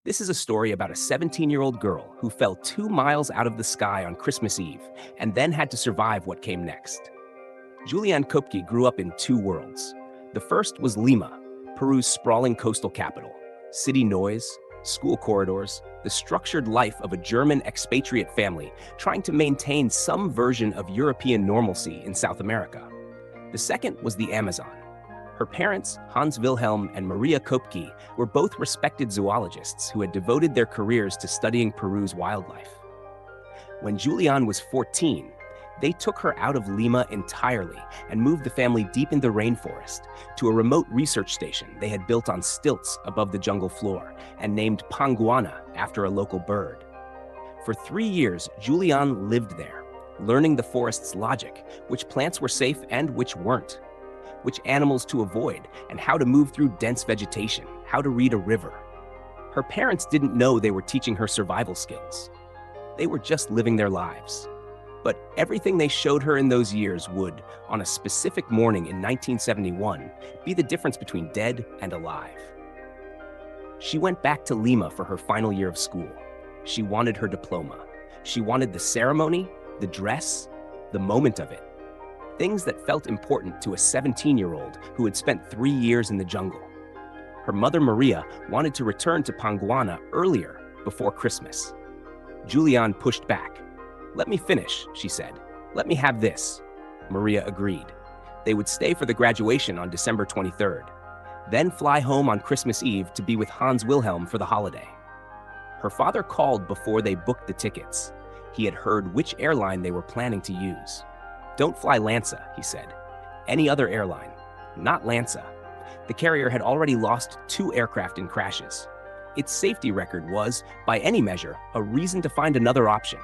This is a story about a 17-year-old girl who fell 2 miles out of the sky on Christmas Eve and then had to survive what came next. Juliane Koepcke grew up in two worlds. The first was Lima, Peru's sprawling coastal capital. City noise, school corridors, the structured life of a German expatriate family trying to maintain some version of European normalcy in South America. The second was the Amazon. Her parents, Hans Wilhelm and Maria Koepcke, were both respected zoologists who had devoted their careers to studying Peru's wildlife. When Juliane was 14, they took her out of Lima entirely and moved the family deep in the rainforest to a remote research station they had built on stilts above the jungle floor and named Panguana after a local bird. For 3 years, Juliane lived there, learning the forest's logic, which plants were safe and which weren't, which animals to avoid, and how to move through dense vegetation, how to read a river. Her parents didn't know they were teaching her survival skills. They were just living their lives. But everything they showed her in those years would, on a specific morning in 1971, be the difference between dead and alive. She went back to Lima for her final year of school. She wanted her diploma. She wanted the ceremony, the dress, the moment of it. Things that felt important to a 17-year-old who had spent 3 years in the jungle. Her mother, Maria, wanted to return to Panguana earlier, before Christmas. Juliane pushed back. "Let me finish," she said. "Let me have this." Maria agreed. They would stay for the graduation on December 23rd, then fly home on Christmas Eve to be with Hans Wilhelm for the holiday. Her father called before they booked the tickets. He had heard which airline they were planning to use. "Don't fly Lanza," he said. "Any other airline, not Lanza." The carrier had already lost 2 aircraft in crashes. Its safety record was, by any measure, a reason to find another option.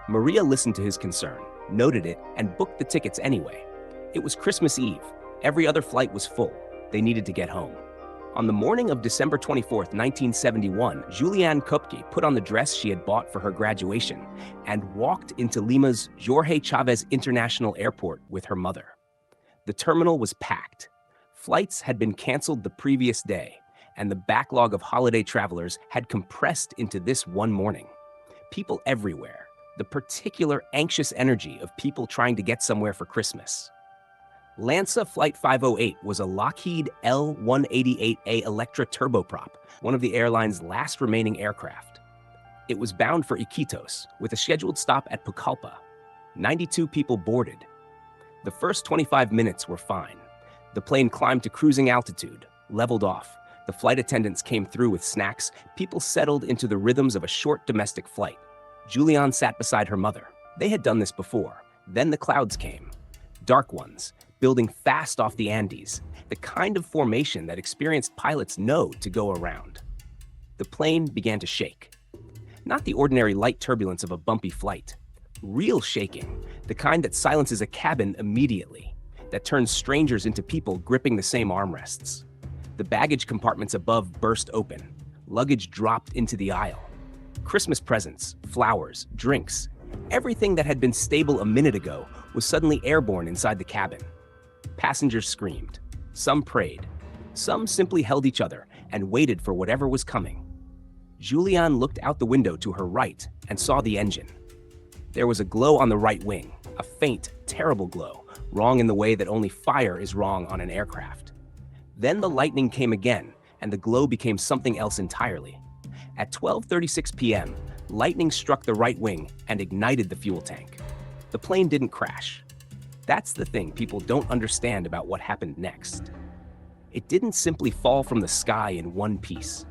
Maria listened to his concern, noted it, and booked the tickets anyway. It was Christmas Eve. Every other flight was full. They needed to get home. On the morning of December 24th, 1971, Juliane Koepcke put on the dress she had bought for her graduation and walked into Lima's Jorge Chávez International Airport with her mother. The terminal was packed. Flights had been canceled the previous day, and the backlog of holiday travelers had compressed into this one morning. People everywhere, the particular anxious energy of people trying to get somewhere for Christmas. Lanza Flight 508 was a Lockheed L-188A Electra turboprop, one of the airline's last remaining aircraft. It was bound for Iquitos, with a scheduled stop at Pucallpa. 92 people boarded. The first 25 minutes were fine. The plane climbed to cruising altitude, leveled off. The flight attendants came through with snacks. People settled into the rhythms of a short domestic flight. Juliane sat beside her mother. They had done this before. Then the clouds came. Dark ones, building fast off the Andes, the kind of formation that experienced pilots know to go around. The plane began to shake. Not the ordinary light turbulence of a bumpy flight. Real shaking, the kind that silences a cabin immediately, that turns strangers into people gripping the same armrests. The baggage compartments above burst open. Luggage dropped into the aisle. Christmas presents, flowers, drinks, everything that had been stable a minute ago was suddenly airborne inside the cabin. Passengers screamed. Some prayed. Some simply held each other and waited for whatever was coming. Juliane looked out the window to her right and saw the engine. There was a glow on the right wing, a faint, terrible glow, wrong in the way that only fire is wrong on an aircraft. Then the lightning came again, and the glow became something else entirely. At 12:36 p.m., lightning struck the right wing and ignited the fuel tank. The plane didn't crash. That's the thing people don't understand about what happened next. It didn't simply fall from the sky in one piece.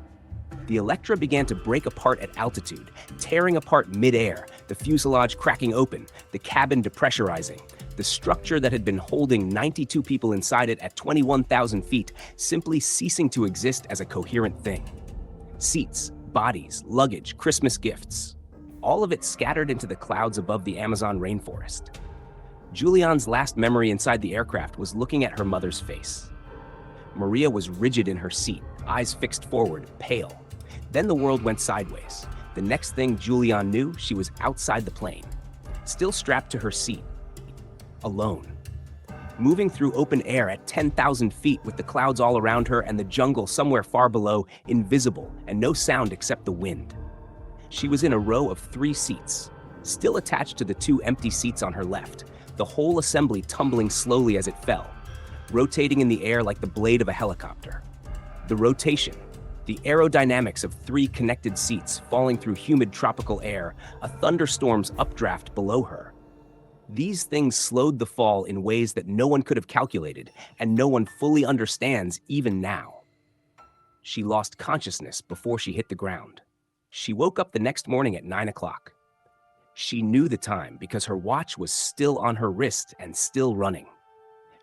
The Electra began to break apart at altitude, tearing apart mid-air, the fuselage cracking open, the cabin depressurizing, the structure that had been holding 92 people inside it at 21,000 feet simply ceasing to exist as a coherent thing. Seats, bodies, luggage, Christmas gifts, all of it scattered into the clouds above the Amazon rainforest. Juliane's last memory inside the aircraft was looking at her mother's face. Maria was rigid in her seat, eyes fixed forward, pale. Then the world went sideways. The next thing Juliane knew, she was outside the plane, still strapped to her seat, alone. moving through open air at 10,000 feet with the clouds all around her and the jungle somewhere far below, invisible and no sound except the wind. She was in a row of 3 seats, still attached to the 2 empty seats on her left, the whole assembly tumbling slowly as it fell, rotating in the air like the blade of a helicopter. The rotation, the aerodynamics of 3 connected seats falling through humid tropical air, a thunderstorm's updraft below her. These things slowed the fall in ways that no one could have calculated, and no one fully understands even now. She lost consciousness before she hit the ground. She woke up the next morning at 9 o'clock. She knew the time because her watch was still on her wrist and still running.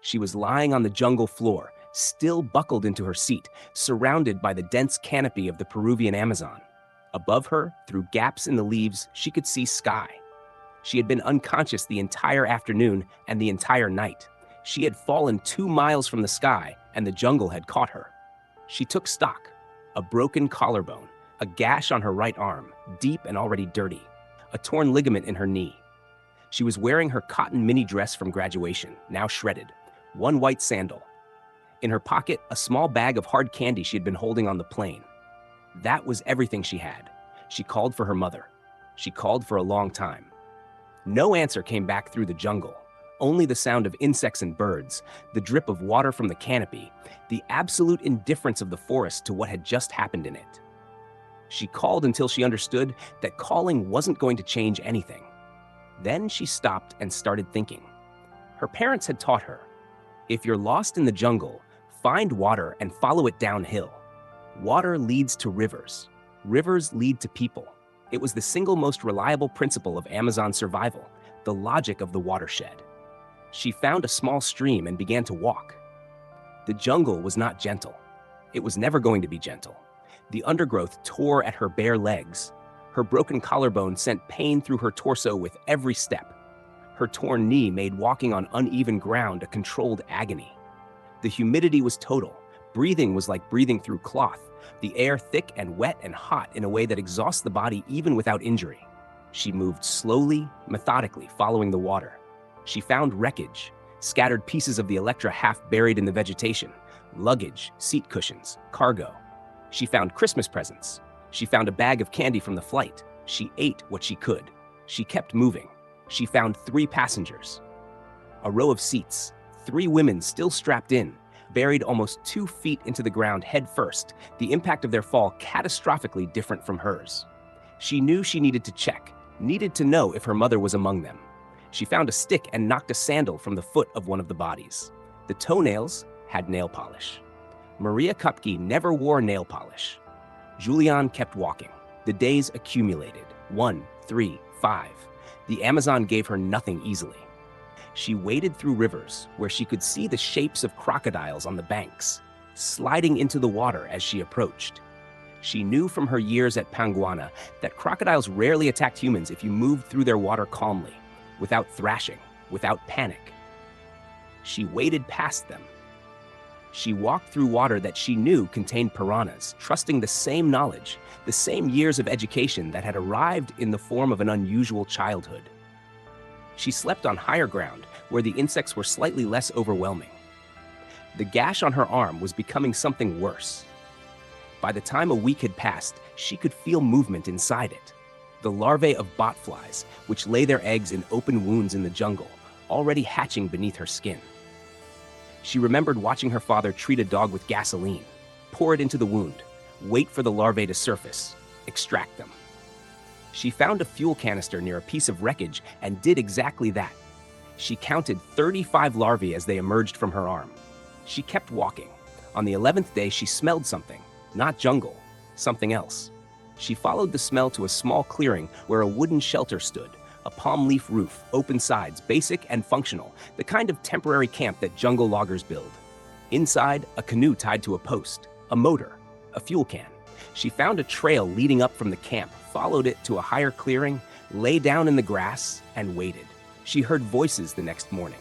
She was lying on the jungle floor, still buckled into her seat, surrounded by the dense canopy of the Peruvian Amazon. Above her, through gaps in the leaves, she could see sky. She had been unconscious the entire afternoon and the entire night. She had fallen 2 miles from the sky, and the jungle had caught her. She took stock. A broken collarbone, a gash on her right arm, deep and already dirty, a torn ligament in her knee. She was wearing her cotton mini dress from graduation, now shredded, 1 white sandal. In her pocket, a small bag of hard candy she had been holding on the plane. That was everything she had. She called for her mother. She called for a long time. No answer came back through the jungle, only the sound of insects and birds, the drip of water from the canopy, the absolute indifference of the forest to what had just happened in it. She called until she understood that calling wasn't going to change anything. Then she stopped and started thinking. Her parents had taught her, if you're lost in the jungle, find water and follow it downhill. Water leads to rivers. Rivers lead to people. It was the single most reliable principle of Amazon survival, the logic of the watershed. She found a small stream and began to walk. The jungle was not gentle. It was never going to be gentle. The undergrowth tore at her bare legs. Her broken collarbone sent pain through her torso with every step. Her torn knee made walking on uneven ground a controlled agony. The humidity was total. Breathing was like breathing through cloth, the air thick and wet and hot in a way that exhausts the body even without injury. She moved slowly, methodically, following the water. She found wreckage, scattered pieces of the Electra half buried in the vegetation, luggage, seat cushions, cargo. She found Christmas presents. She found a bag of candy from the flight. She ate what she could. She kept moving. She found 3 passengers. A row of seats, 3 women still strapped in, buried almost 2 feet into the ground head first, the impact of their fall catastrophically different from hers. She knew she needed to check, needed to know if her mother was among them. She found a stick and knocked a sandal from the foot of one of the bodies. The toenails had nail polish. Maria Koepcke never wore nail polish. Juliane kept walking. The days accumulated. 1, 3, 5. The Amazon gave her nothing easily. She waded through rivers where she could see the shapes of crocodiles on the banks, sliding into the water as she approached. She knew from her years at Panguana that crocodiles rarely attacked humans if you moved through their water calmly, without thrashing, without panic. She waded past them. She walked through water that she knew contained piranhas, trusting the same knowledge, the same years of education that had arrived in the form of an unusual childhood. She slept on higher ground, where the insects were slightly less overwhelming. The gash on her arm was becoming something worse. By the time a week had passed, she could feel movement inside it. The larvae of botflies, which lay their eggs in open wounds in the jungle, already hatching beneath her skin. She remembered watching her father treat a dog with gasoline, pour it into the wound, wait for the larvae to surface, extract them. She found a fuel canister near a piece of wreckage and did exactly that. She counted 35 larvae as they emerged from her arm. She kept walking. On the 11th day, she smelled something, not jungle, something else. She followed the smell to a small clearing where a wooden shelter stood, a palm leaf roof, open sides, basic and functional, the kind of temporary camp that jungle loggers build. Inside, a canoe tied to a post, a motor, a fuel can. She found a trail leading up from the camp, followed it to a higher clearing, lay down in the grass, and waited. She heard voices the next morning.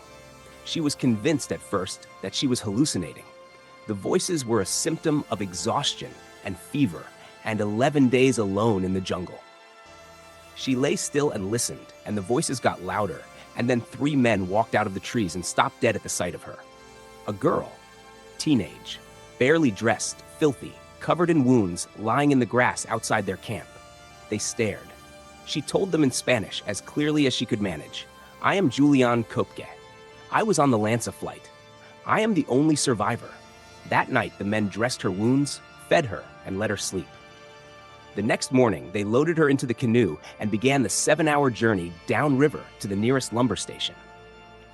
She was convinced at first that she was hallucinating. The voices were a symptom of exhaustion and fever and 11 days alone in the jungle. She lay still and listened, and the voices got louder, and then 3 men walked out of the trees and stopped dead at the sight of her. A girl, teenage, barely dressed, filthy, covered in wounds, lying in the grass outside their camp. They stared. She told them in Spanish as clearly as she could manage, "I am Juliane Koepcke. I was on the Lanza flight. I am the only survivor." That night, the men dressed her wounds, fed her, and let her sleep. The next morning, they loaded her into the canoe and began the 7-hour journey downriver to the nearest lumber station.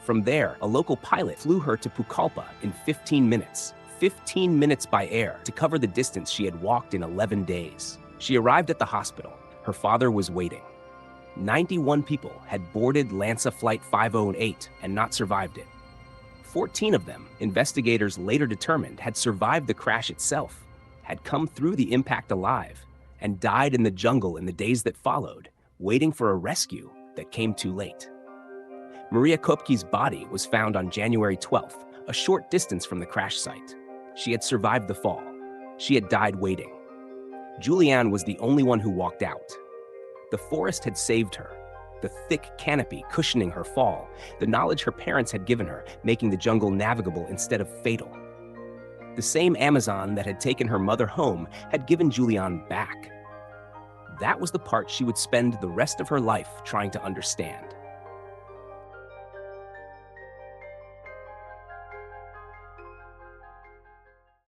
From there, a local pilot flew her to Pucallpa in 15 minutes. 15 minutes by air to cover the distance she had walked in 11 days. She arrived at the hospital. Her father was waiting. 91 people had boarded Lanza Flight 508 and not survived it. 14 of them, investigators later determined, had survived the crash itself, had come through the impact alive, and died in the jungle in the days that followed, waiting for a rescue that came too late. Maria Koepcke's body was found on January 12th, a short distance from the crash site. She had survived the fall. She had died waiting. Juliane was the only one who walked out. The forest had saved her, the thick canopy cushioning her fall, the knowledge her parents had given her, making the jungle navigable instead of fatal. The same Amazon that had taken her mother home had given Juliane back. That was the part she would spend the rest of her life trying to understand.